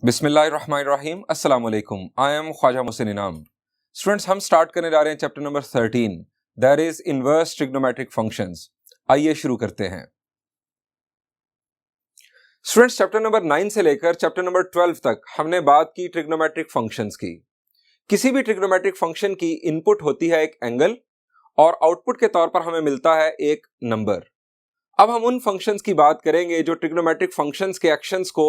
बिस्मिल्लाहिर्रहमानिर्रहीम अस्सलाम वालेकुम। आई एम ख्वाजा मोहसिन इनाम। स्टूडेंट्स, हम स्टार्ट करने जा रहे हैं chapter number 13, that is inverse trigonometric functions. आइए शुरू करते हैं। स्टूडेंट्स, चैप्टर नंबर 9 से लेकर चैप्टर नंबर 12 तक हमने बात की ट्रिग्नोमेट्रिक फंक्शंस की। किसी भी ट्रिग्नोमेट्रिक फंक्शन की इनपुट होती है एक एंगल और आउटपुट के तौर पर हमें मिलता है एक नंबर। अब हम उन फंक्शंस की बात करेंगे जो ट्रिग्नोमेट्रिक फंक्शंस के एक्शंस को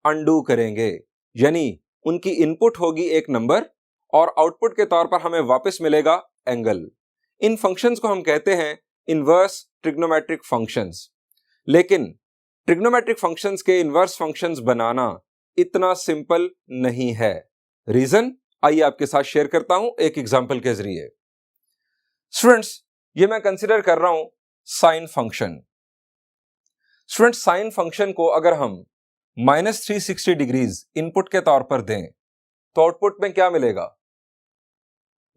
अनडू करेंगे, यानी उनकी इनपुट होगी एक नंबर और आउटपुट के तौर पर हमें वापस मिलेगा एंगल। इन फंक्शंस को हम कहते हैं इनवर्स ट्रिग्नोमेट्रिक फंक्शंस। लेकिन ट्रिग्नोमेट्रिक फंक्शंस के इनवर्स फंक्शंस बनाना इतना सिंपल नहीं है। रीजन आइए आपके साथ शेयर करता हूं एक एग्जांपल के जरिए। स्टूडेंट्स, ये मैं कंसीडर कर रहा हूं sine function. Students, sine function को अगर हम -360 डिग्रीज इनपुट के तौर पर दें तो आउटपुट में क्या मिलेगा?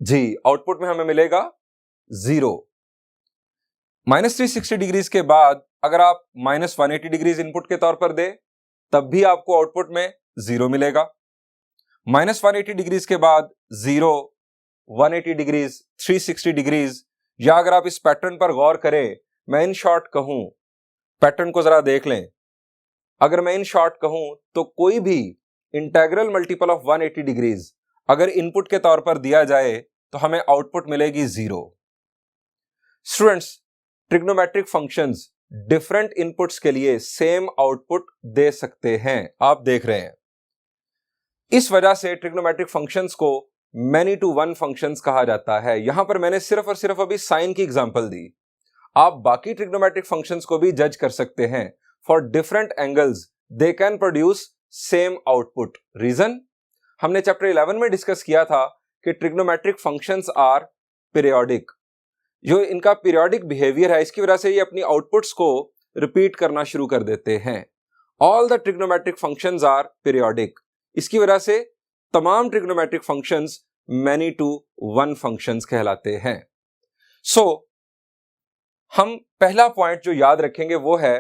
जी, आउटपुट में हमें मिलेगा 0। -360 डिग्रीज के बाद अगर आप -180 डिग्रीज इनपुट के तौर पर दें तब भी आपको आउटपुट में 0 मिलेगा। -180 डिग्रीज के बाद 0, 180 डिग्रीज, 360 डिग्रीज, या अगर आप इस पैटर्न पर गौर करें, मैं इन शॉर्ट कहूं, पैटर्न को जरा देख लें। अगर मैं इन शॉर्ट कहूं तो कोई भी इंटीग्रल मल्टीपल ऑफ 180 डिग्रीज अगर इनपुट के तौर पर दिया जाए तो हमें आउटपुट मिलेगी 0। Students, trigonometric functions different inputs के लिए सेम आउटपुट दे सकते हैं, आप देख रहे हैं। इस वजह से ट्रिग्नोमेट्रिक फंक्शंस को मैनी टू वन फंक्शंस कहा जाता है। यहां पर मैंने सिर्फ और सिर्फ अभी साइन की एग्जांपल दी, आप बाकी ट्रिग्नोमेट्रिक फंक्शंस को भी जज कर सकते हैं। For different angles they can produce same output. Reason हमने चैप्टर 11 में डिस्कस किया था कि ट्रिग्नोमेट्रिक फंक्शंस आर पीरियोडिक। जो इनका पीरियोडिक बिहेवियर है, इसकी वजह से ये अपनी आउटपुट्स को रिपीट करना शुरू कर देते हैं। All the trigonometric functions are periodic. इसकी वजह से तमाम trigonometric functions many to one functions कहलाते हैं। हम पहला पॉइंट जो याद रखेंगे वो है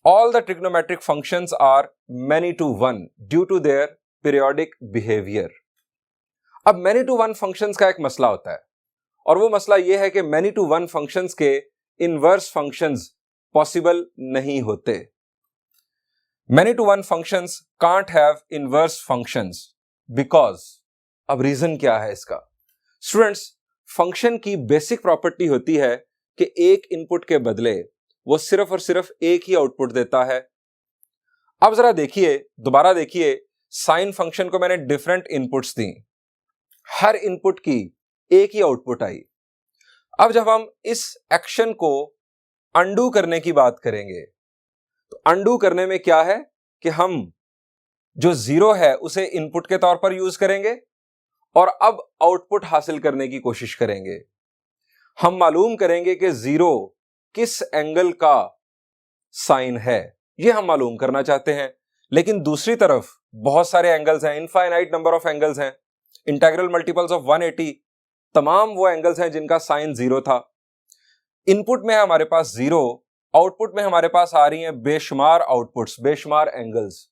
all the trigonometric functions are many to one due to their periodic behavior। अब many to one functions का एक मसला होता है और वो मसला ये है कि many to one functions के inverse functions possible नहीं होते। many to one functions can't have inverse functions because, अब रीजन क्या है इसका? स्टूडेंट्स, फंक्शन की बेसिक प्रॉपर्टी होती है कि एक इनपुट के बदले वो सिर्फ और सिर्फ एक ही आउटपुट देता है। अब जरा देखिए, दोबारा देखिए, साइन फंक्शन को मैंने डिफरेंट इनपुट्स दी, हर इनपुट की एक ही आउटपुट आई। अब जब हम इस एक्शन को अनडू करने की बात करेंगे तो अनडू करने में क्या है कि हम जो 0 है उसे इनपुट के तौर पर यूज करेंगे और अब आउटपुट हासिल करने की कोशिश करेंगे। हम मालूम करेंगे कि 0 किस एंगल का साइन है, यह हम मालूम करना चाहते हैं। लेकिन दूसरी तरफ बहुत सारे एंगल्स हैं, इनफाइनाइट नंबर ऑफ एंगल्स हैं, इंटीग्रल मल्टीपल्स ऑफ 180, तमाम वो एंगल्स हैं जिनका साइन 0 था। इनपुट में है हमारे पास 0, आउटपुट में हमारे पास आ रही हैं बेशुमार आउटपुट्स, बेशुमार एंगल्स।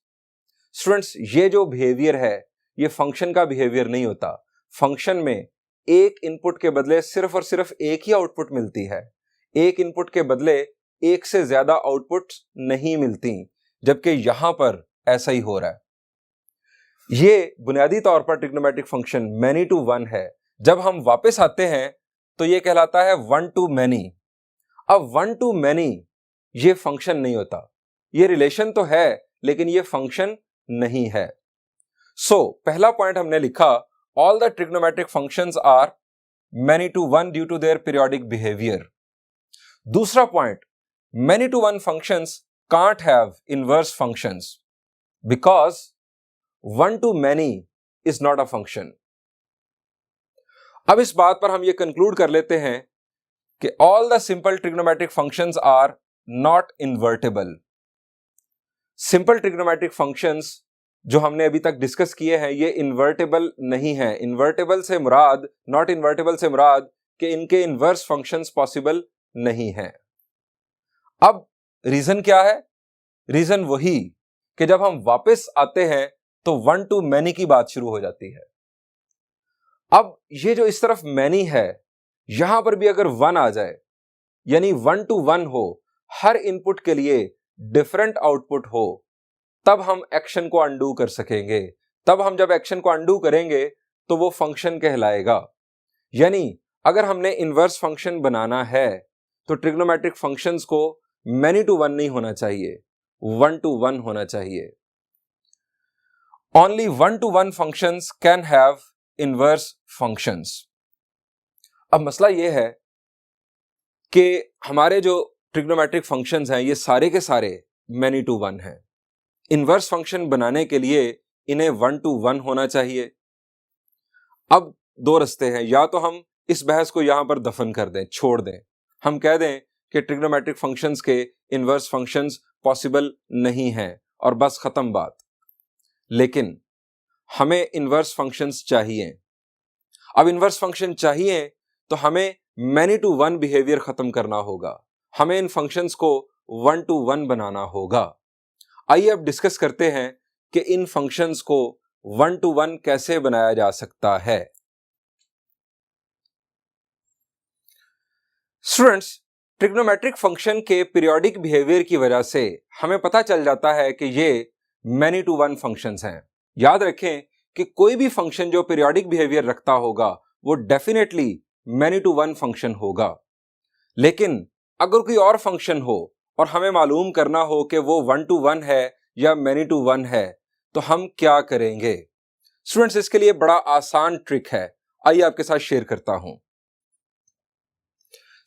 स्टूडेंट्स, ये जो बिहेवियर है ये फंक्शन का बिहेवियर नहीं होता। फंक्शन में एक इनपुट के बदले सिर्फ और सिर्फ एक ही आउटपुट मिलती है, एक इनपुट के बदले एक से ज्यादा आउटपुट नहीं मिलती, जबकि यहां पर ऐसा ही हो रहा है। ये बुनियादी तौर पर trigonometric function many to one है। जब हम वापस आते हैं तो ये कहलाता है वन टू मैनी। अब वन टू मैनी ये फंक्शन नहीं होता, ये रिलेशन तो है लेकिन ये फंक्शन नहीं है। पहला पॉइंट हमने लिखा, all the trigonometric functions are many to one due to their periodic behaviour. दूसरा point, many to one functions can't have inverse functions because one to many is not a function। अब इस बात पर हम ये conclude कर लेते हैं कि all the simple trigonometric functions are not invertible। Simple trigonometric functions जो हमने अभी तक डिस्कस किए हैं ये इन्वर्टेबल नहीं है। इन्वर्टेबल से मुराद, नॉट इन्वर्टेबल से मुराद कि इनके इन्वर्स फंक्शंस पॉसिबल नहीं है। अब रीजन क्या है? रीजन वही कि जब हम वापस आते हैं तो वन टू मैनी की बात शुरू हो जाती है। अब ये जो इस तरफ मैनी है, यहां पर भी अगर वन आ जाए, यानी वन टू वन हो, हर इनपुट के लिए डिफरेंट आउटपुट हो, तब हम एक्शन को अनडू कर सकेंगे। तब हम जब एक्शन को अनडू करेंगे तो वो फंक्शन कहलाएगा। यानी अगर हमने इनवर्स फंक्शन बनाना है तो ट्रिग्नोमेट्रिक फंक्शंस को मैनी टू वन नहीं होना चाहिए, वन टू वन होना चाहिए। Only one two one functions can have inverse functions. अब मसला यह है कि हमारे जो ट्रिग्नोमेट्रिक फंक्शंस हैं ये सारे के सारे मैनी टू वन हैं। इनवर्स फंक्शन बनाने के लिए इन्हें वन टू वन होना चाहिए। अब दो रास्ते हैं, या तो हम इस बहस को यहां पर दफन कर दें, छोड़ दें, हम कह दें कि ट्रिग्नोमेट्रिक फंक्शंस के इनवर्स फंक्शंस पॉसिबल नहीं हैं और बस खत्म बात। लेकिन हमें इनवर्स फंक्शंस चाहिए। अब इनवर्स फंक्शन चाहिए तो हमें मैनी टू वन बिहेवियर खत्म करना होगा, हमें इन फंक्शंस को वन टू वन बनाना होगा। आइए अब डिस्कस करते हैं कि इन फंक्शंस को वन टू वन कैसे बनाया जा सकता है। स्टूडेंट्स, ट्रिग्नोमेट्रिक फंक्शन के पीरियोडिक बिहेवियर की वजह से हमें पता चल जाता है कि ये मैनी टू वन फंक्शंस हैं। याद रखें कि कोई भी फंक्शन जो पीरियोडिक बिहेवियर रखता होगा वो definitely many to one function होगा। लेकिन अगर कोई और फंक्शन हो और हमें मालूम करना हो कि वो वन टू वन है या मैनी टू वन है, तो हम क्या करेंगे? स्टूडेंट्स, इसके लिए बड़ा आसान ट्रिक है, आइए आपके साथ शेयर करता हूं।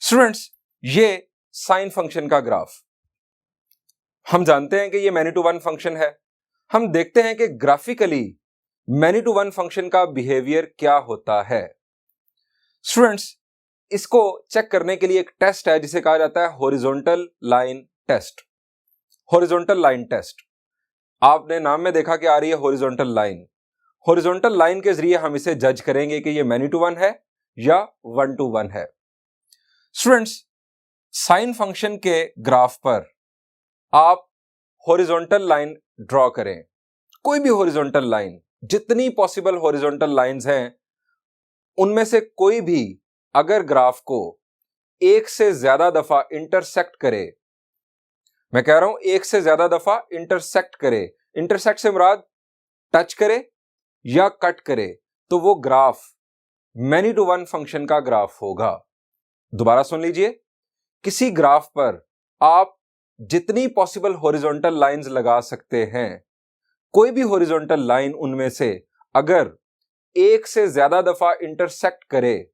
स्टूडेंट्स, ये साइन फंक्शन का ग्राफ, हम जानते हैं कि ये मैनी टू वन फंक्शन है। हम देखते हैं कि graphically many to one function का बिहेवियर क्या होता है। स्टूडेंट्स, इसको चेक करने के लिए एक टेस्ट है जिसे कहा जाता है horizontal line test. Horizontal line test, आपने नाम में देखा कि आ रही है हॉरिजॉन्टल लाइन। हॉरिजॉन्टल लाइन के जरिए हम इसे जज करेंगे कि ये मैनी टू वन है या वन टू वन है। स्टूडेंट्स, साइन फंक्शन के ग्राफ पर आप हॉरिजॉन्टल लाइन ड्रॉ करें, कोई भी हॉरिजॉन्टल लाइन, जितनी पॉसिबल हॉरिजॉन्टल लाइंस हैं उनमें से कोई भी अगर ग्राफ को एक से ज्यादा दफा इंटरसेक्ट करे, मैं कह रहा हूं एक से ज्यादा दफा इंटरसेक्ट करे, इंटरसेक्ट से मुराद टच करे या कट करे, तो वो graph many to one function का ग्राफ होगा। दोबारा सुन लीजिए, किसी ग्राफ पर आप जितनी पॉसिबल हॉरिजॉन्टल लाइंस लगा सकते हैं, कोई भी हॉरिजॉन्टल लाइन उनमें से अगर एक से ज्यादा दफा इंटरसेक्ट करे,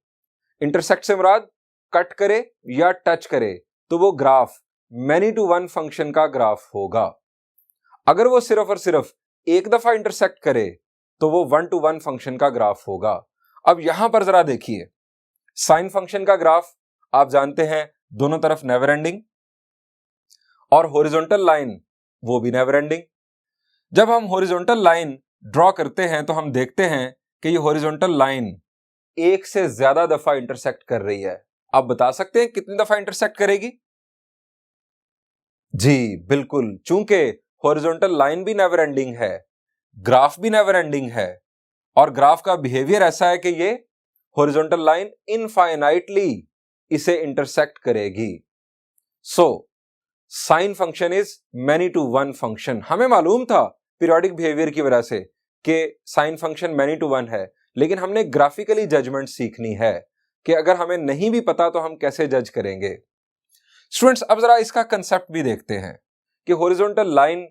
इंटरसेक्ट से मुराद कट करे या टच करे, तो वो graph many to one function का ग्राफ होगा। अगर वो सिर्फ और सिर्फ एक दफा इंटरसेक्ट करे तो वो वन टू वन फंक्शन का ग्राफ होगा। अब यहां पर जरा देखिए, साइन फंक्शन का ग्राफ आप जानते हैं दोनों तरफ नेवर एंडिंग, और हॉरिजॉन्टल लाइन वो भी नेवर एंडिंग। जब हम हॉरिजॉन्टल लाइन ड्रॉ करते हैं तो हम देखते हैं कि ये हॉरिजॉन्टल लाइन एक से ज्यादा दफा इंटरसेक्ट कर रही है। आप बता सकते हैं कितनी दफा इंटरसेक्ट करेगी? जी बिल्कुल, चूंकि हॉरिजॉन्टल लाइन भी नेवर एंडिंग है, ग्राफ भी नेवर एंडिंग है, और ग्राफ का बिहेवियर ऐसा है कि ये हॉरिजॉन्टल लाइन इनफाइनाइटली इसे इंटरसेक्ट करेगी। So sine function is many to one function. हमें मालूम था पीरियोडिक बिहेवियर की वजह से कि sine function many to one है, लेकिन हमने ग्राफिकली जजमेंट सीखनी है कि अगर हमें नहीं भी पता तो हम कैसे जज करेंगे। स्टूडेंट्स, अब जरा इसका कंसेप्ट भी देखते हैं कि हॉरिजॉन्टल लाइन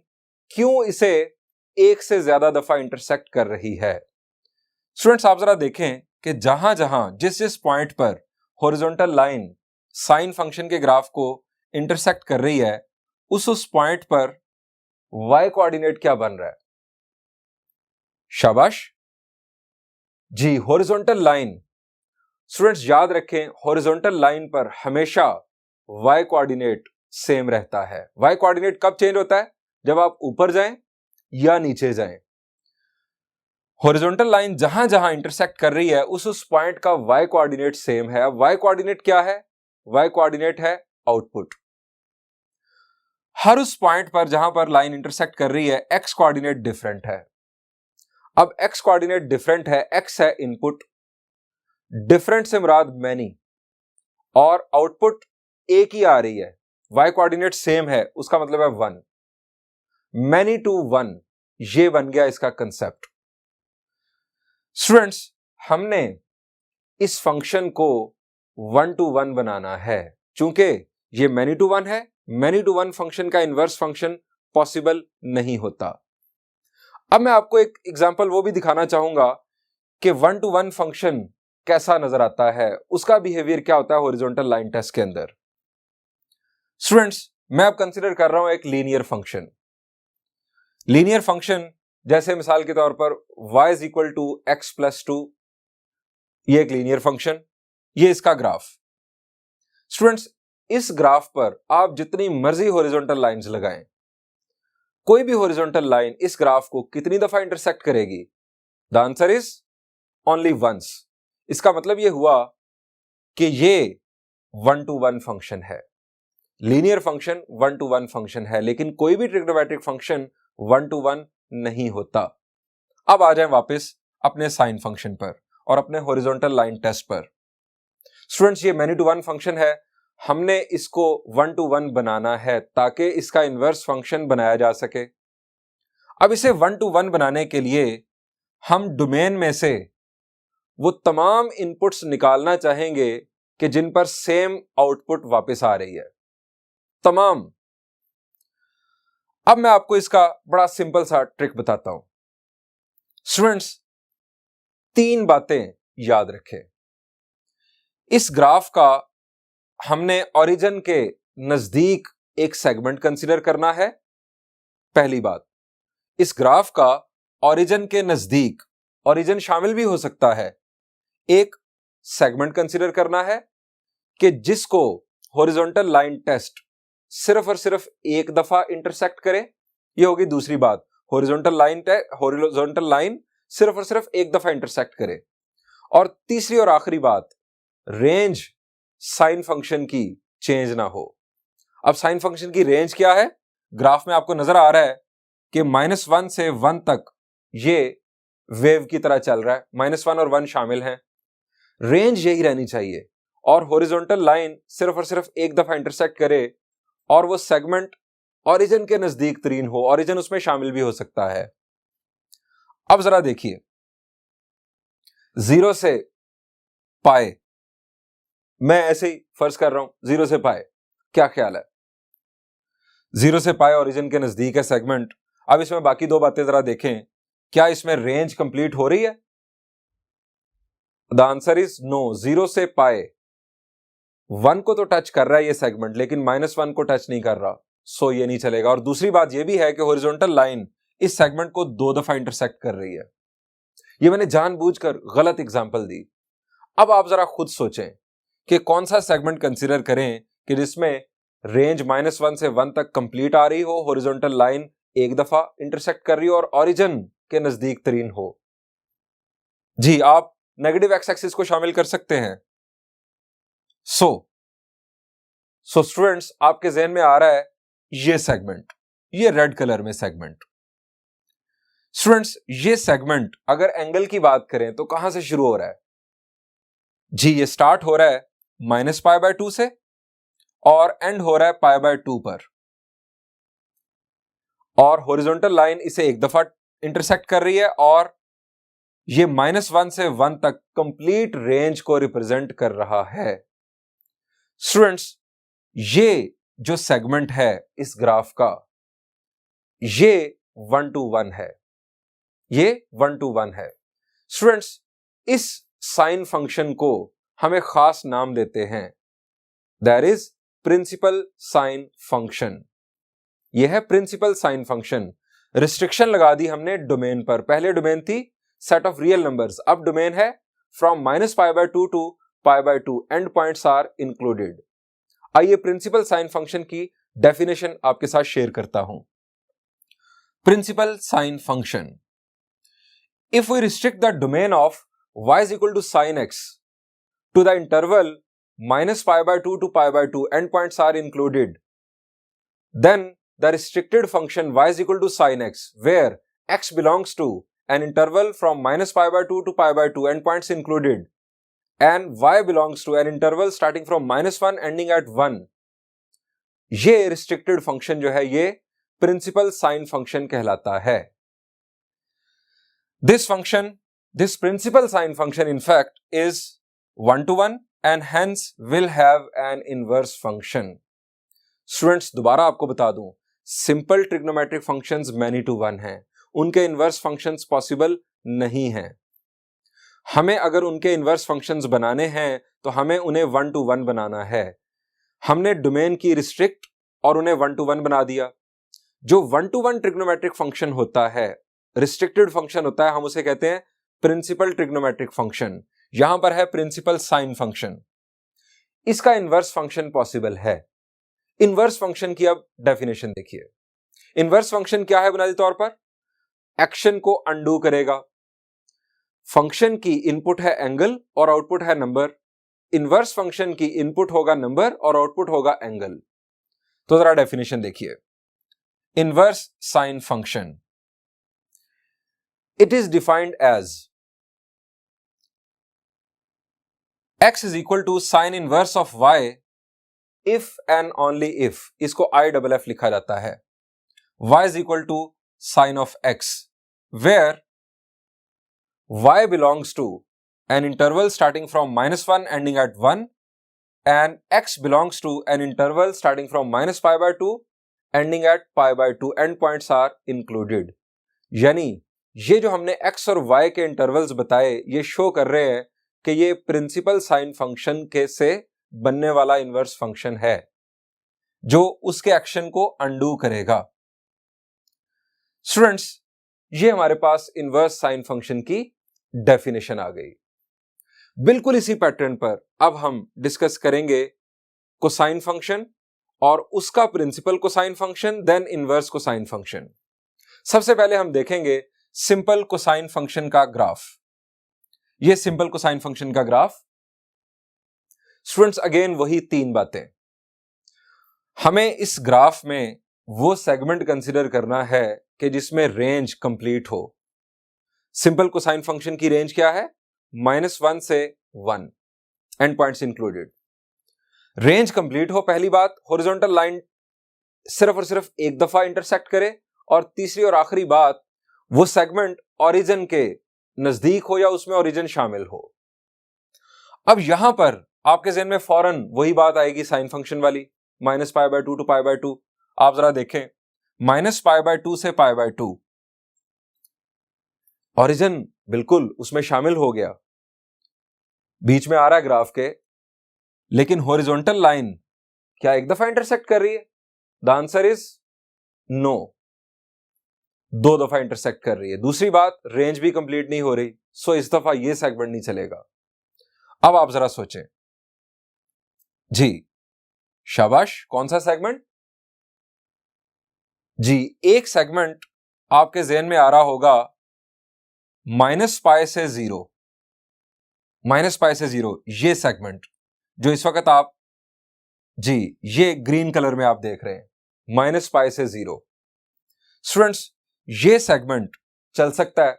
क्यों इसे एक से ज्यादा दफा इंटरसेक्ट कर रही है। स्टूडेंट्स, आप जरा देखें कि जहां जहां जिस जिस पॉइंट पर हॉरिजॉन्टल लाइन साइन फंक्शन के ग्राफ को इंटरसेक्ट कर रही है, उस पॉइंट पर y कोऑर्डिनेट क्या बन रहा है? शाबाश जी, हॉरिजॉन्टल लाइन। स्टूडेंट्स याद रखें, हॉरिजॉन्टल लाइन पर हमेशा y कोऑर्डिनेट सेम रहता है। y कोऑर्डिनेट कब चेंज होता है? जब आप ऊपर जाएं या नीचे जाएं। हॉरिजॉन्टल लाइन जहां जहां इंटरसेक्ट कर रही है उस पॉइंट का y कोऑर्डिनेट सेम है। अब y कोऑर्डिनेट क्या है? y कोऑर्डिनेट है आउटपुट। हर उस पॉइंट पर जहां पर लाइन इंटरसेक्ट कर रही है x कोऑर्डिनेट डिफरेंट है। अब x कोऑर्डिनेट डिफरेंट है, x है इनपुट, डिफरेंट से मुराद मैनी, और आउटपुट एक ही आ रही है, y कोऑर्डिनेट सेम है, उसका मतलब है 1। मैनी टू 1, ये बन गया इसका कंसेप्ट। स्टूडेंट्स, हमने इस फंक्शन को 1 to 1 बनाना है। चूंकि ये मैनी टू 1 है, मैनी टू 1 फंक्शन का इनवर्स फंक्शन पॉसिबल नहीं होता। अब मैं आपको एक एग्जांपल वो भी दिखाना चाहूंगा कि 1 to 1 फंक्शन कैसा नजर आता है, उसका बिहेवियर क्या होता है हॉरिजॉन्टल लाइन टेस्ट के अंदर। स्टूडेंट्स, मैं अब कंसीडर कर रहा हूं एक लीनियर फंक्शन। लीनियर फंक्शन जैसे मिसाल के तौर पर y is equal to x plus 2, ये एक लीनियर फंक्शन, ये इसका ग्राफ। स्टूडेंट्स, इस ग्राफ पर आप जितनी मर्जी हॉरिजॉन्टल लाइंस लगाएं, कोई भी हॉरिजॉन्टल लाइन इस ग्राफ को कितनी दफा इंटरसेक्ट करेगी? The answer is only once. इसका मतलब यह हुआ कि ये 1 to 1 फंक्शन है, लीनियर फंक्शन 1 to 1 फंक्शन है, लेकिन कोई भी ट्रिग्नोमेट्रिक फंक्शन 1 to 1 नहीं होता। अब आ जाएं वापस अपने साइन फंक्शन पर और अपने हॉरिजॉन्टल लाइन टेस्ट पर। स्टूडेंट्स, ये मैनी टू 1 फंक्शन है, हमने इसको 1 to 1 बनाना है ताकि इसका इनवर्स फंक्शन बनाया जा सके। अब इसे 1 to 1 बनाने के लिए हम डोमेन में से वो तमाम इनपुट्स निकालना चाहेंगे कि जिन पर सेम आउटपुट वापस आ रही है, तमाम। अब मैं आपको इसका बड़ा सिंपल सा ट्रिक बताता हूं। स्टूडेंट्स, 3 बातें याद रखें। इस ग्राफ का हमने ओरिजिन के नजदीक एक सेगमेंट कंसीडर करना है। पहली बात, इस ग्राफ का ओरिजिन के नजदीक, ओरिजिन शामिल भी हो सकता है, एक सेगमेंट कंसीडर करना है कि जिसको हॉरिजॉन्टल लाइन टेस्ट सिर्फ और सिर्फ एक दफा इंटरसेक्ट करे। यह होगी दूसरी बात, हॉरिजॉन्टल लाइन सिर्फ और सिर्फ एक दफा इंटरसेक्ट करे। और तीसरी और आखिरी बात, रेंज साइन फंक्शन की चेंज ना हो। अब साइन फंक्शन की रेंज क्या है? ग्राफ में आपको नजर आ रहा है कि -1 से 1 तक ये वेव की तरह चल रहा है, -1 और 1 शामिल हैं। रेंज यही रहनी चाहिए और हॉरिजॉन्टल लाइन सिर्फ और सिर्फ एक दफा इंटरसेक्ट करे और वो सेगमेंट ओरिजिन के नजदीक तरीन हो, ओरिजिन उसमें शामिल भी हो सकता है। अब जरा देखिए, 0 से पाए, मैं ऐसे ही फर्ज कर रहा हूं 0 से पाए, क्या ख्याल है? 0 से पाए ओरिजिन के नजदीक है सेगमेंट। अब इसमें बाकी 2 बातें जरा देखें, क्या इसमें रेंज कंप्लीट हो रही है? The answer is no. 0 से पाए 1 को तो टच कर रहा है ये सेगमेंट, लेकिन -1 को टच नहीं कर रहा, सो ये नहीं चलेगा। और दूसरी बात ये भी है कि हॉरिजॉन्टल लाइन इस सेगमेंट को 2 दफा इंटरसेक्ट कर रही है। ये मैंने जानबूझकर गलत एग्जांपल दी। अब आप जरा खुद सोचें कि कौन सा सेगमेंट कंसीडर करें कि जिसमें रेंज -1 से 1 तक कंप्लीट आ रही हो, हॉरिजॉन्टल लाइन एक दफा इंटरसेक्ट कर रही हो और ओरिजिन के नजदीक तरीन हो। जी, आप नेगेटिव एक्स एक्सिस को शामिल कर सकते हैं। सो स्टूडेंट्स, आपके जहन में आ रहा है ये सेगमेंट, ये रेड कलर में सेगमेंट। स्टूडेंट्स, ये सेगमेंट अगर एंगल की बात करें तो कहां से शुरू हो रहा है? जी, ये स्टार्ट हो रहा है -π/2 से और एंड हो रहा है π/2 पर, और हॉरिजॉन्टल लाइन इसे एक दफा इंटरसेक्ट कर रही है और ये -1 से 1 तक कंप्लीट रेंज को रिप्रेजेंट कर रहा है। स्टूडेंट्स, ये जो सेगमेंट है इस ग्राफ का, ये 1 to 1 है, ये 1 to 1 है। स्टूडेंट्स, इस साइन फंक्शन को हम एक खास नाम देते हैं, that is principal sine function. यह है प्रिंसिपल साइन फंक्शन। रिस्ट्रिक्शन लगा दी हमने डोमेन पर। पहले डोमेन थी सेट ऑफ रियल नंबर्स, अब डोमेन है from -π/2 to π/2, end points are included. आइए प्रिंसिपल साइन फंक्शन की डेफिनेशन आपके साथ शेयर करता हूं। Principal sine function, if we restrict the domain of y is equal to sin x to the interval -π/2 to π/2, endpoints are included, then the restricted function y is equal to sin x, where x belongs to an interval from minus pi by 2 to pi by 2 endpoints included, and y belongs to an interval starting from minus 1 ending at 1, ये restricted function जो है ये principal sine function कहलाता है. This principal sine function in fact is 1-to-1 and hence will have an inverse function. Students, दोबारा आपको बता दूं, simple trigonometric functions many to 1 हैं, उनके inverse functions possible नहीं हैं. हमें अगर उनके इन्वर्स फंक्शंस बनाने हैं तो हमें उन्हें 1-to-1 बनाना है. हमने डोमेन की रिस्ट्रिक्ट और उन्हें 1-to-1 बना दिया. जो 1-to-1 ट्रिग्नोमेट्रिक फंक्शन होता है, रिस्ट्रिक्टेड फंक्शन होता है, हम उसे कहते हैं प्रिंसिपल ट्रिग्नोमेट्रिक फंक्शन. यहां पर है प्रिंसिपल साइन फंक्शन. इसका इन्वर्स फंक्शन पॉसिबल है. इन्वर्स फंक्शन की अब डेफिनेशन देखिए. इन्वर्स फंक्शन क्या है बुनियादी तौर पर? एक्शन को अंडू करेगा. फंक्शन की इनपुट है एंगल और आउटपुट है नंबर. इनवर्स फंक्शन की इनपुट होगा नंबर और आउटपुट होगा एंगल. तो जरा डेफिनेशन देखिए. Inverse sine function, it is defined as x is equal to sine inverse of y if and only if, इसको IFF लिखा जाता है, y is equal to sine of x, where y belongs to an interval starting from minus 1 ending at 1 and x belongs to an interval starting from minus pi by 2 ending at pi by 2 endpoints are included. यानी ये जो हमने x और y के intervals बताए ये show कर रहे हैं कि ये प्रिंसिपल साइन फंक्शन के से बनने वाला इनवर्स फंक्शन है जो उसके एक्शन को अंडू करेगा. स्टूडेंट्स, ये हमारे पास इनवर्स साइन फंक्शन की डेफिनेशन आ गई. बिल्कुल इसी पैटर्न पर अब हम डिस्कस करेंगे कोसाइन फंक्शन और उसका principal cosine function, then inverse cosine function. सबसे पहले हम देखेंगे सिंपल कोसाइन फंक्शन का ग्राफ. ये सिंपल कोसाइन फंक्शन का ग्राफ. स्टूडेंट्स, अगेन वही तीन बातें. हमें इस ग्राफ में वो सेगमेंट कंसीडर करना है कि जिसमें रेंज कंप्लीट हो. सिंपल कोसाइन फंक्शन की रेंज क्या है? -1 से 1, and points included. Range complete हो, पहली बात हॉरिजॉन्टल लाइन सिर्फ और सिर्फ एक दफा इंटरसेक्ट करे, और तीसरी और आखिरी बात वो सेगमेंट ओरिजिन के नजदीक हो या उसमें ओरिजिन शामिल हो. अब यहां पर आपके ज़हन में फौरन वही बात आएगी साइन फंक्शन वाली, -π/2 टू π/2. आप जरा देखें, -π/2 से π/2 ओरिजिन बिल्कुल उसमें शामिल हो गया, बीच में आ रहा है ग्राफ के, लेकिन हॉरिजॉन्टल लाइन क्या एक दफा इंटरसेक्ट कर रही है? द आंसर इज नो, 2 दफा इंटरसेक्ट कर रही है. दूसरी बात, रेंज भी कंप्लीट नहीं हो रही, सो इस दफा ये सेगमेंट नहीं चलेगा. अब आप जरा सोचें जी, शाबाश, कौन सा सेगमेंट? जी, एक सेगमेंट आपके ज़हन में आ रहा होगा -π से 0, -π से 0, ये सेगमेंट जो इस वक्त आप जी ये ग्रीन कलर में आप देख रहे हैं, -π से 0. स्टूडेंट्स, ये सेगमेंट चल सकता है.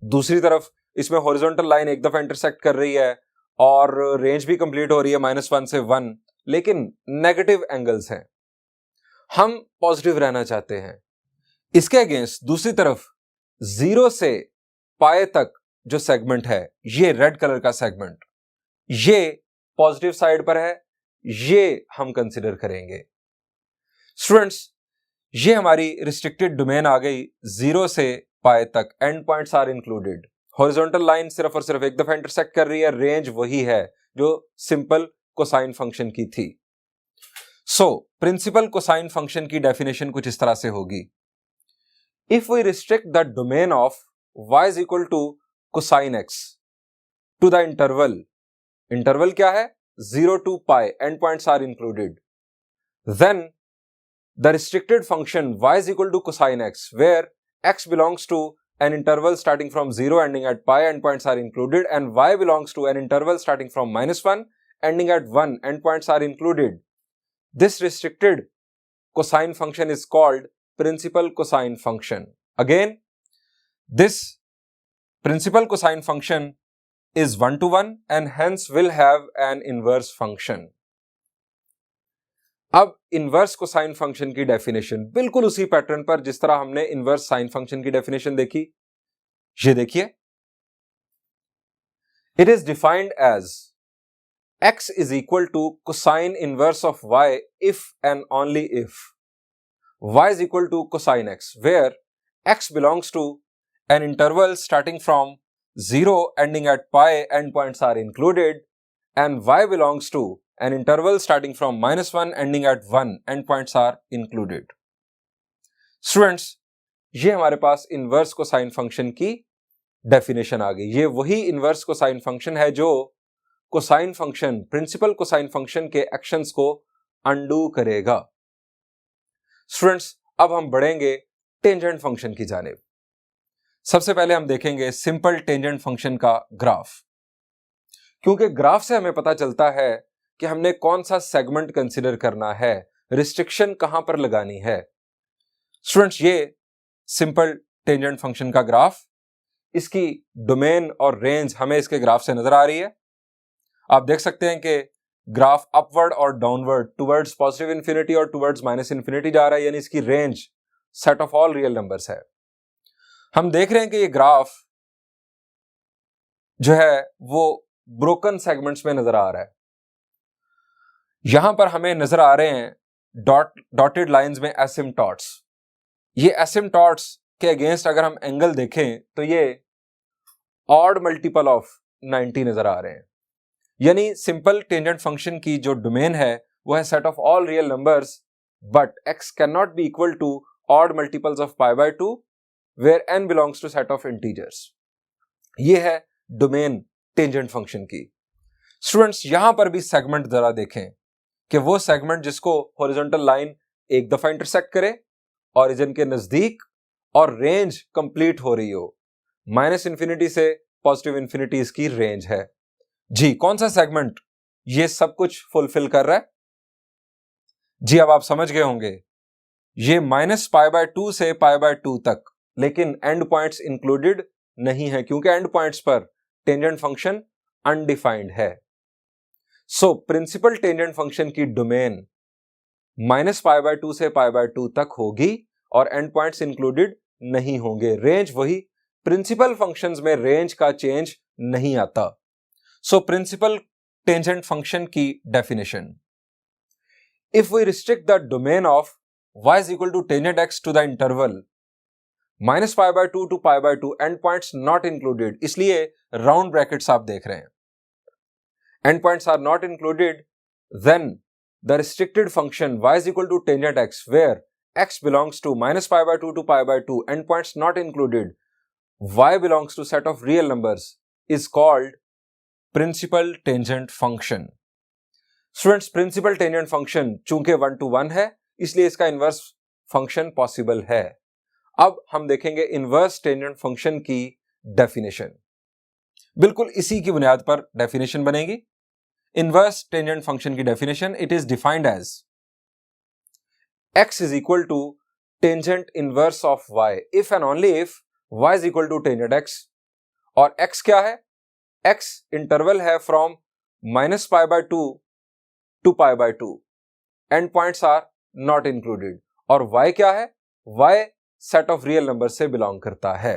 दूसरी तरफ इसमें हॉरिजॉन्टल लाइन एक दफा इंटरसेक्ट कर रही है और रेंज भी कंप्लीट हो रही है -1 से 1, लेकिन नेगेटिव एंगल्स हैं. हम पॉजिटिव रहना चाहते हैं. इसके अगेंस्ट दूसरी तरफ 0 से π तक जो सेगमेंट है, ये रेड कलर का सेगमेंट, ये पॉजिटिव साइड पर है, ये हम कंसिडर करेंगे. स्टूडेंट्स, ये हमारी रिस्ट्रिक्टेड डोमेन आ गई 0 से π तक, end points are included. Horizontal line सिर्फ और सिर्फ एक दफा इंटरसेक्ट कर रही है, रेंज वही है जो सिंपल कोसाइन फंक्शन की थी. सो प्रिंसिपल कोसाइन फंक्शन की डेफिनेशन कुछ इस तरह से होगी. If we restrict the domain of y is equal to cosine x to the interval क्या है? 0 to π, endpoints are included. Then the restricted function y is equal to cosine x, where x belongs to an interval starting from 0 ending at π, endpoints are included, and y belongs to an interval starting from -1 ending at 1, endpoints are included. This restricted cosine function is called principal cosine function. Again, this principle cosine function is 1 to 1 and hence will have an inverse function. अब inverse cosine function की definition बिल्कुल उसी pattern पर जिस तरह हमने inverse sine function की definition देखी, ये देखिए, it is defined as x is equal to cosine inverse of y if and only if y is equal to cosine x, where x belongs to an interval starting from 0 ending at pi, endpoints are included, and y belongs to an interval starting from -1 ending at 1, endpoints are included. Students, ये हमारे पास inverse cosine function की definition आ गई। ये वही inverse cosine function है जो cosine function, principal cosine function के एक्शंस को अंडू करेगा। स्टूडेंट्स, अब हम बढ़ेंगे टेंजेंट फंक्शन की जानिब। सबसे पहले हम देखेंगे सिंपल टेंजेंट फंक्शन का ग्राफ, क्योंकि ग्राफ से हमें पता चलता है कि हमने कौन सा सेगमेंट कंसीडर करना है, रिस्ट्रिक्शन कहां पर लगानी है। स्टूडेंट्स, ये सिंपल टेंजेंट फंक्शन का ग्राफ, इसकी डोमेन और रेंज हमें इसके ग्राफ से नजर आ रही है। आप देख सकते हैं कि ग्राफ अपवर्ड और डाउनवर्ड, टुवर्ड्स पॉजिटिव इंफिनिटी और टुवर्ड्स माइनस इंफिनिटी जा रहा है, यानी इसकी range set of all real numbers है। हम देख रहे हैं कि ये ग्राफ जो है वो ब्रोकन सेगमेंट्स में नजर आ रहा है। यहां पर हमें नजर आ रहे हैं डॉटेड लाइंस में एसिम्पटॉट्स। ये एसिम्पटॉट्स के अगेंस्ट अगर हम एंगल देखें तो ये ऑड मल्टीपल ऑफ 90 नजर आ रहे हैं। यानी सिंपल टेंजेंट फंक्शन की जो डोमेन है वो है set of all real numbers, but x can not be equal to odd multiples of π/2 where n belongs to set of integers. ये है डोमेन टेंजेंट फंक्शन की। स्टूडेंट्स, यहां पर भी सेगमेंट जरा देखें कि वो सेगमेंट जिसको हॉरिजॉन्टल लाइन एक दफा इंटरसेक्ट करे, ऑरिजिन के नजदीक, और रेंज कंप्लीट हो रही हो, माइनस इंफिनिटी से पॉजिटिव इंफिनिटी इसकी रेंज है। जी, कौन सा सेगमेंट ये सब कुछ फुलफिल कर रहा है? जी, अब आप समझ गए होंगे, ये -π/2 से π/2 तक, लेकिन एंड पॉइंट्स इंक्लूडेड नहीं है क्योंकि एंड पॉइंट्स पर टेंजेंट फंक्शन अनडिफाइंड है। सो प्रिंसिपल टेंजेंट फंक्शन की डोमेन -π/2 से π/2 तक होगी और एंड पॉइंट्स इंक्लूडेड नहीं होंगे। रेंज वही, प्रिंसिपल फंक्शंस में रेंज का चेंज नहीं आता। सो प्रिंसिपल टेंजेंट फंक्शन की definition, if we restrict the domain of y is equal to tangent x to the interval -π/2 to π/2, end points not included, इसलिए round brackets आप देख रहे हैं, end points are not included, then the restricted function y is equal to tangent x where x belongs to -π/2 to π/2, end points not included, y belongs to set of real numbers is called principal tangent function. Students, principal tangent function चूंकि 1 to 1 है, इसलिए इसका inverse function possible है। अब हम देखेंगे inverse tangent function की definition. बिल्कुल इसी की बुनियाद पर डेफिनेशन बनेगी। इनवर्स टेंजेंट फंक्शन की definition, it is defined as x is equal to tangent inverse of y if and only if y is equal to tangent x, और x क्या है? x इंटरवल है from -π/2 to π/2, end points are not included, और y क्या है? y set of real number से belong करता है।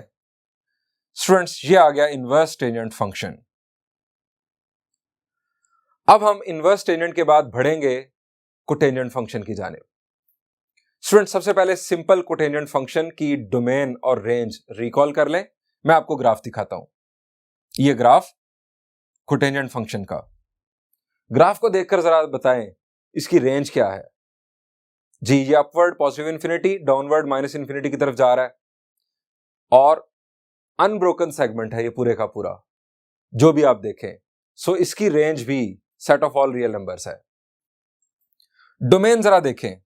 स्टूडेंट्स, ये आ गया इनवर्स टेंजेंट फंक्शन। अब हम इनवर्स टेंजेंट के बाद बढ़ेंगे कोटेंजेंट फंक्शन की जानिब। स्टूडेंट, सबसे पहले सिंपल कोटेंजेंट फंक्शन की डोमेन और रेंज रिकॉल कर लें। मैं आपको ग्राफ दिखाता हूं। ये ग्राफ कोटेंजेंट फंक्शन का, ग्राफ को देखकर जरा बताएं इसकी रेंज क्या है। जी, ये upward positive infinity, downward minus infinity की तरफ जा रहा है, और अनब्रोकन सेगमेंट है ये पूरे का पूरा, जो भी आप देखें। सो इसकी रेंज भी set of all real numbers है। डोमेन जरा देखें,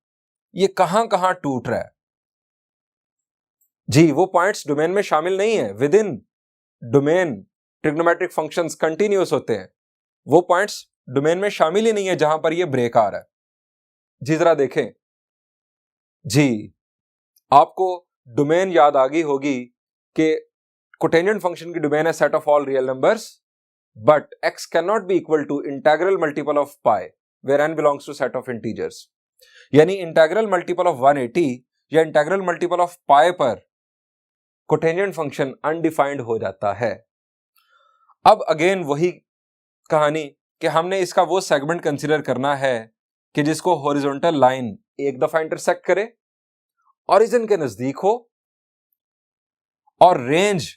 ये कहां कहां टूट रहा है। जी, वो पॉइंट्स डोमेन में शामिल नहीं है। With in domain trigonometric functions continuous होते हैं, वो पॉइंट्स डोमेन में शामिल ही नहीं है जहां पर ये ब्रेक आ रहा है। जी, जरा देखें। जी, आपको डोमेन याद आ गई होगी कि कोटेंजेंट फंक्शन की डोमेन है set of all real numbers, but x can not be equal to integral multiple of pi where n belongs to set of integers. यानी इंटीग्रल मल्टीपल ऑफ 180 या इंटीग्रल मल्टीपल ऑफ पाई पर cotangent function undefined हो जाता है। अब again वही कहानी कि हमने इसका वो सेगमेंट कंसीडर करना है कि जिसको हॉरिजॉन्टल लाइन एक दफा इंटरसेक्ट करे, ओरिजिन के नजदीक हो और रेंज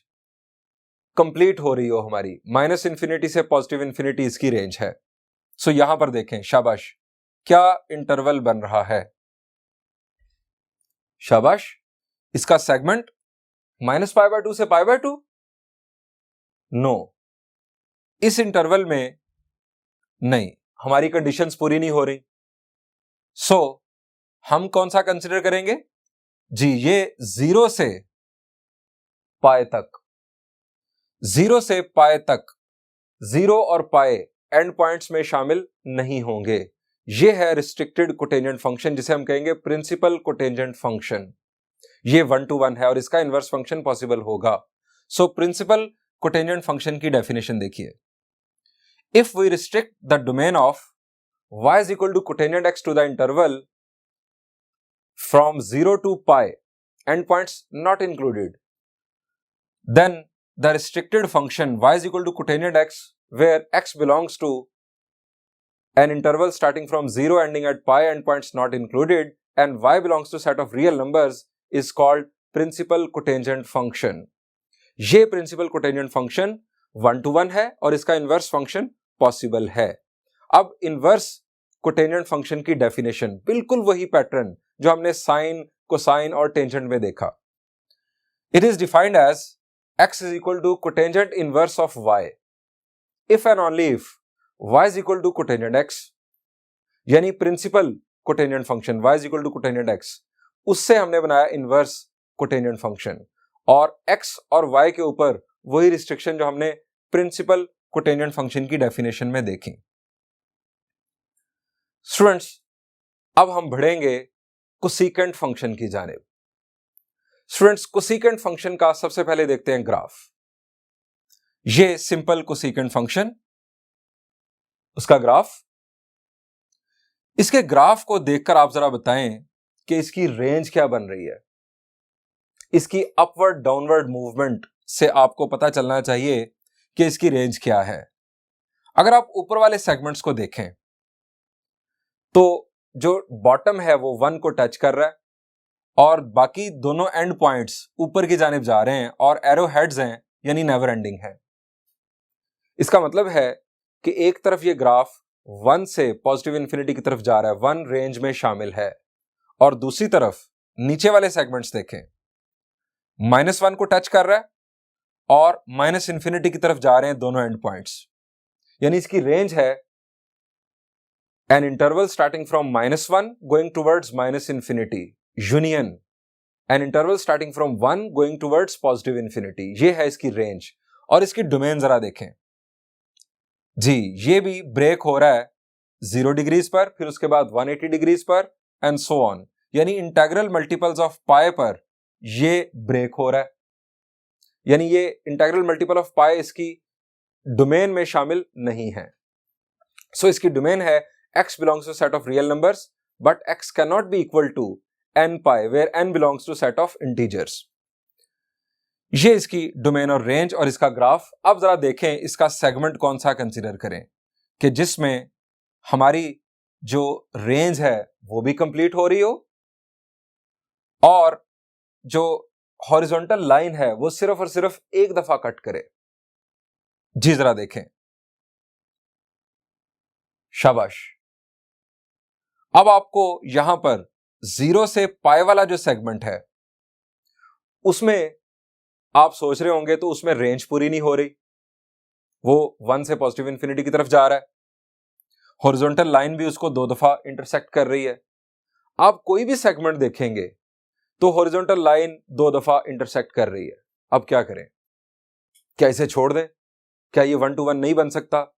कंप्लीट हो रही हो हमारी, माइनस इंफिनिटी से पॉजिटिव इंफिनिटी इसकी रेंज है। सो यहां पर देखें, शाबाश, क्या इंटरवल बन रहा है? शाबाश, इसका सेगमेंट -π/2 से π/2? नो, इस इंटरवल में नहीं, हमारी कंडीशंस पूरी नहीं हो रही। सो हम कौन सा कंसिडर करेंगे जी? ये 0 से पाए तक, 0 से पाए तक, 0 और पाए एंड पॉइंट्स में शामिल नहीं होंगे। ये है रिस्ट्रिक्टेड कोटेंजेंट फंक्शन, जिसे हम कहेंगे प्रिंसिपल कोटेंजेंट फंक्शन। ये 1 to 1 है और इसका इनवर्स फंक्शन पॉसिबल होगा। सो प्रिंसिपल कोटेंजेंट फंक्शन की डेफिनेशन देखिए, if we restrict the domain of y is equal to cotangent x to the interval from 0 to pi, endpoints not included, then the restricted function y is equal to cotangent x where x belongs to an interval starting from 0 ending at pi, endpoints not included, and y belongs to set of real numbers is called principal cotangent function. ये principal cotangent function 1 to 1 है और इसका inverse function possible है। अब inverse cotangent function की definition बिल्कुल वही pattern जो हमने साइन, कोसाइन और टेंजेंट में देखा। It is defined as x is equal to cotangent inverse of y if and only if y is equal to cotangent x, यानी principal cotangent function y is equal to cotangent x, उससे हमने बनाया inverse cotangent function, और x और y के ऊपर वही restriction जो हमने प्रिंसिपल कोटेंजेंट फंक्शन की डेफिनेशन में देखी। स्टूडेंट्स, अब हम बढ़ेंगे कोसेकेंट फंक्शन की जानिब। स्टूडेंट्स, कोसेकेंट फंक्शन का सबसे पहले देखते हैं ग्राफ। ये सिंपल कोसेकेंट फंक्शन, उसका ग्राफ। इसके ग्राफ को देखकर आप जरा बताएं कि इसकी रेंज क्या बन रही है। इसकी अपवर्ड डाउनवर्ड मूवमेंट से आपको पता चलना चाहिए कि इसकी रेंज क्या है। अगर आप ऊपर वाले सेगमेंट्स को देखें तो जो बॉटम है वो 1 को टच कर रहा है और बाकी दोनों एंड पॉइंट्स ऊपर की जानिब जा रहे हैं और एरो हेड्स हैं, यानी नेवर एंडिंग है। इसका मतलब है कि एक तरफ ये ग्राफ 1 से पॉजिटिव इंफिनिटी की तरफ जा रहा है, 1 रेंज में शामिल है, और दूसरी तरफ नीचे वाले सेगमेंट्स देखें, -1 को टच कर रहा है और माइनस इंफिनिटी की तरफ जा रहे हैं दोनों एंड पॉइंट्स। यानी इसकी रेंज है an interval starting from -1 going towards minus infinity union an interval starting from 1 going towards positive infinity। ये है इसकी रेंज। और इसकी डोमेन जरा देखें जी, ये भी ब्रेक हो रहा है 0 डिग्रीज पर, फिर उसके बाद 180 डिग्रीज पर एंड सो ऑन, यानी इंटीग्रल मल्टीपल्स ऑफ पाई पर ये ब्रेक हो रहा है, यानी ये इंटीग्रल मल्टीपल ऑफ पाई इसकी डोमेन में शामिल नहीं है। सो इसकी डोमेन है x belongs to set of real numbers, but x cannot be equal to n pi where n belongs to set of integers। ये इसकी डोमेन और रेंज और इसका ग्राफ। अब जरा देखें इसका सेगमेंट कौन सा कंसीडर करें कि जिसमें हमारी जो रेंज है वो भी कंप्लीट हो रही हो और जो हॉरिजॉन्टल लाइन है वो सिर्फ और सिर्फ एक दफा कट करे। जी जरा देखें, शाबाश। अब आपको यहां पर 0 से पाई वाला जो सेगमेंट है उसमें आप सोच रहे होंगे तो उसमें रेंज पूरी नहीं हो रही, वो 1 से पॉजिटिव इंफिनिटी की तरफ जा रहा है, हॉरिजॉन्टल लाइन भी उसको 2 दफा इंटरसेक्ट कर रही है। आप कोई भी सेगमेंट देखेंगे तो हॉरिजॉन्टल लाइन 2 दफा इंटरसेक्ट कर रही है। अब क्या करें? क्या इसे छोड़ दें? क्या ये 1 to 1 नहीं बन सकता?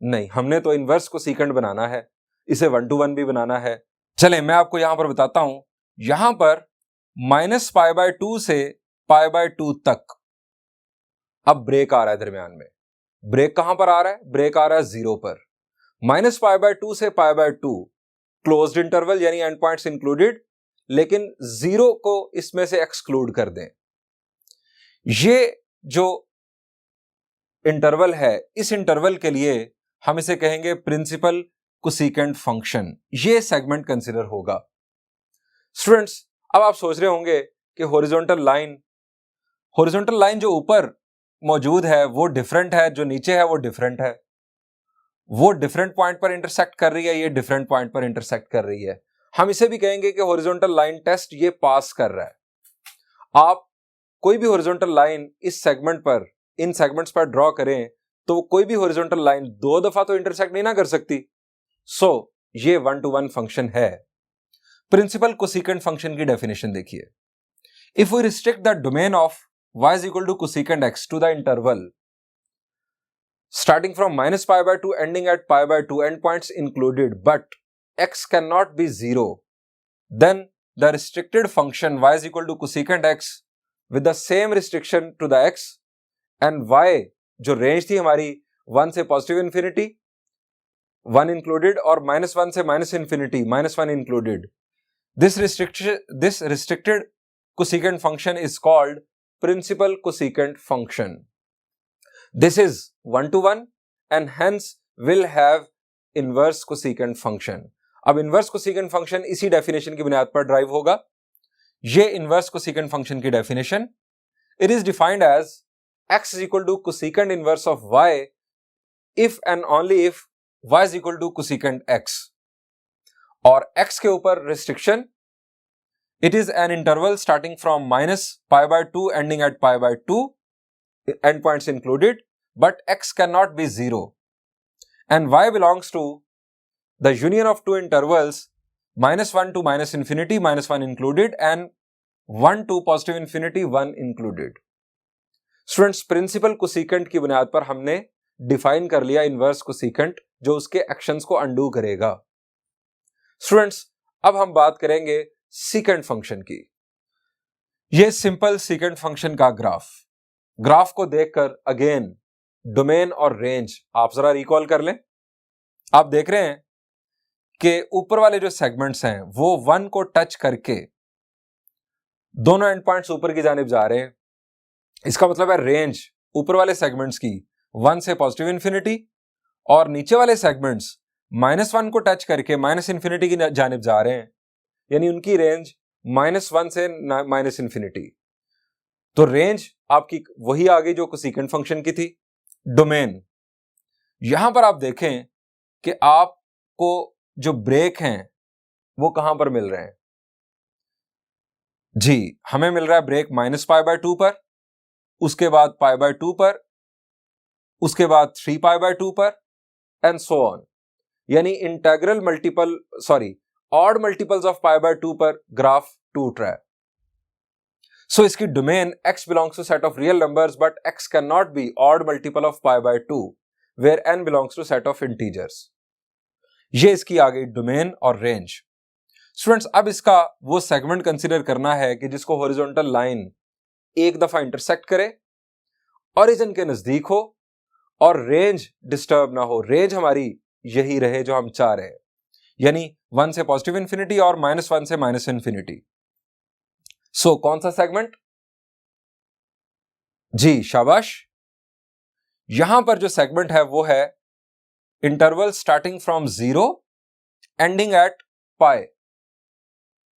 नहीं, हमने तो इनवर्स कोसेकेंट बनाना है, इसे 1 to 1 भी बनाना है। चलें मैं आपको यहां पर बताता हूं। यहां पर -π/2 से π/2 तक अब ब्रेक आ रहा है दरमियान में, ब्रेक कहां पर आ रहा है? ब्रेक आ रहा है 0 पर। -π/2 से π/2 क्लोज्ड इंटरवल यानी एंड पॉइंट्स इंक्लूडेड, लेकिन 0 को इसमें से एक्सक्लूड कर दें। ये जो इंटरवल है, इस इंटरवल के लिए हम इसे कहेंगे प्रिंसिपल कोसिकेंट फंक्शन। ये सेगमेंट कंसीडर होगा। स्टूडेंट्स, अब आप सोच रहे होंगे कि हॉरिजॉन्टल लाइन जो ऊपर मौजूद है वो डिफरेंट है, जो नीचे है वो डिफरेंट है, वो डिफरेंट पॉइंट पर इंटरसेक्ट कर रही है, ये डिफरेंट पॉइंट पर इंटरसेक्ट कर रही है। हम इसे भी कहेंगे कि हॉरिजॉन्टल लाइन टेस्ट ये पास कर रहा है। आप कोई भी हॉरिजॉन्टल लाइन इस सेगमेंट पर, इन सेगमेंट्स पर ड्रॉ करें तो कोई भी हॉरिजॉन्टल लाइन 2 दफा तो इंटरसेक्ट नहीं ना कर सकती। सो ये 1-to-1 फंक्शन है। प्रिंसिपल कोसिकेंट फंक्शन की डेफिनेशन देखिए। If we restrict the domain of y is equal to cosecant x to the interval starting from -π/2 ending at π/2 endpoints included, but x cannot be 0, then the restricted function y is equal to cosecant x with the same restriction to the x and y जो range थी हमारी 1 से positive infinity 1 included और -1 से minus infinity -1 included, this restricted cosecant function is called principal cosecant function. This is 1-to-1 and hence will have inverse cosecant function. अब inverse cosecant function इसी definition की बुनियाद पर ड्राइव होगा। ये inverse cosecant function की definition, it is defined as x is equal to cosecant inverse of y if and only if y is equal to cosecant x, और x के ऊपर restriction, it is an interval starting from -π/2 ending at π/2 endpoints included, but x cannot be 0 and y belongs to the union of two intervals -1 to -infinity -1 included and 1 to positive infinity 1 included. Students, principal cosecant की बुनियाद पर हमने define कर लिया inverse cosecant जो उसके actions को undo करेगा। स्टूडेंट्स, अब हम बात करेंगे सीकेंट फंक्शन की। यह सिंपल सीकेंट फंक्शन का ग्राफ को देखकर अगेन डोमेन और रेंज आप जरा रिकॉल कर लें। आप देख रहे हैं कि ऊपर वाले जो सेगमेंट्स हैं वो 1 को टच करके दोनों एंड पॉइंट्स ऊपर की जानिब जा रहे हैं। इसका मतलब है रेंज ऊपर वाले सेगमेंट्स की 1 से पॉजिटिव इंफिनिटी और नीचे वाले सेगमेंट्स -1 को टच करके माइनस इंफिनिटी की जानिब जा रहे हैं, यानी उनकी रेंज -1 से -इंफिनिटी। तो रेंज आपकी वही आ गई जो कोसिकेंट फंक्शन की थी। डोमेन, यहां पर आप देखें कि आपको जो ब्रेक हैं वो कहां पर मिल रहे हैं। जी, हमें मिल रहा है ब्रेक -π/2 पर, उसके बाद π/2 पर, उसके बाद 3π/2 पर एंड सो ऑन, यानी इंटेग्रल ऑड मल्टीपल्स ऑफ π/2 पर ग्राफ टूट रहा है। सो इसकी domain x belongs to set of real numbers but x can not be odd multiple of π/2 where n belongs to set of integers. ये इसकी आ गई domain और रेंज। स्टूडेंट्स, अब इसका वो सेगमेंट कंसीडर करना है कि जिसको हॉरिजॉन्टल लाइन एक दफा इंटरसेक्ट करे, ओरिजिन के नजदीक हो और रेंज डिस्टर्ब ना हो। रेंज हमारी यही रहे जो हम चाह रहे हैं, यानी 1 से पॉजिटिव इंफिनिटी और -1 से माइनस इंफिनिटी। सो कौन सा सेगमेंट? जी शाबाश, यहां पर जो सेगमेंट है वो है interval starting from 0 ending at π।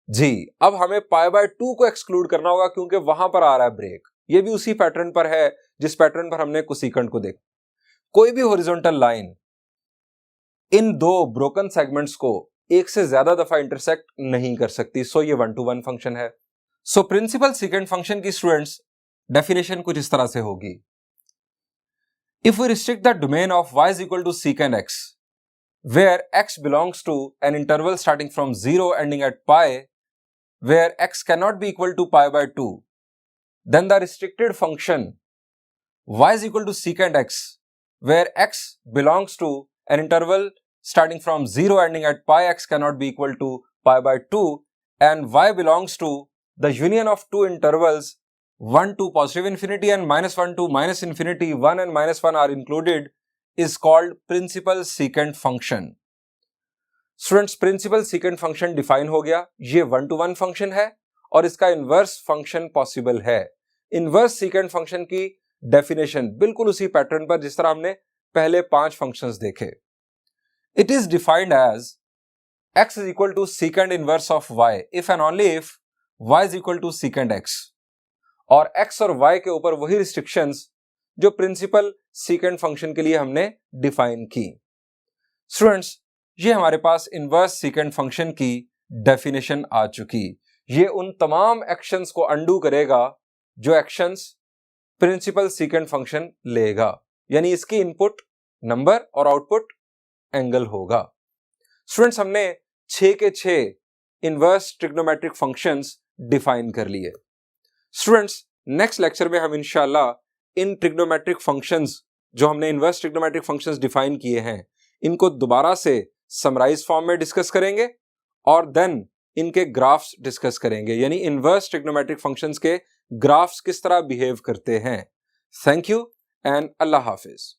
जी, अब हमें π/2 को एक्सक्लूड करना होगा क्योंकि वहां पर आ रहा है ब्रेक। ये भी उसी पैटर्न पर है जिस पैटर्न पर हमने कोसिकेंट को देखा। कोई भी हॉरिजॉन्टल लाइन इन दो ब्रोकन सेगमेंट्स को एक से ज्यादा दफा इंटरसेक्ट नहीं कर सकती। सो ये 1-to-1 फंक्शन है। सो प्रिंसिपल सीकेंट फंक्शन की स्टूडेंट्स डेफिनेशन कुछ इस तरह से होगी। If we restrict the domain of y is equal to secant x where x belongs to an interval starting from 0 ending at π where x cannot be equal to π/2, then the restricted function y is equal to secant x where x belongs to an interval starting from 0 ending at π x cannot be equal to π/2 and y belongs to the union of two intervals 1 to positive infinity and -1 to minus infinity, 1 and -1 are included, is called principal secant function. Students, principal secant function define हो गया, ये 1 to 1 function है और इसका inverse function possible है। Inverse secant function की definition बिल्कुल उसी पैटर्न पर जिस तरह हमने पहले 5 फंक्शंस देखे। It is defined as x is equal to secant inverse of y if and only if y is equal to secant x, और x और y के ऊपर वही रिस्ट्रिक्शंस जो प्रिंसिपल सीकेंट फंक्शन के लिए हमने डिफाइन की। स्टूडेंट्स, ये हमारे पास इनवर्स सीकेंट फंक्शन की डेफिनेशन आ चुकी। ये उन तमाम एक्शंस को अंडू करेगा जो एक्शंस प्रिंसिपल सीकेंट फंक्शन लेगा, यानी इसकी इनपुट नंबर और आउटपुट एंगल होगा। स्टूडेंट्स, हमने 6 के 6 इनवर्स ट्रिग्नोमेट्रिक फंक्शंस डिफाइन कर लिए। स्टूडेंट्स, नेक्स्ट लेक्चर में हम इंशाल्लाह इन ट्रिग्नोमेट्रिक फंक्शंस जो हमने इनवर्स ट्रिग्नोमेट्रिक फंक्शंस डिफाइन किए हैं इनको दोबारा से समराइज फॉर्म में डिस्कस करेंगे और देन इनके ग्राफ्स डिस्कस करेंगे, यानी इनवर्स ट्रिग्नोमेट्रिक फंक्शंस के ग्राफ्स किस तरह बिहेव करते हैं। Thank you and Allah Hafiz.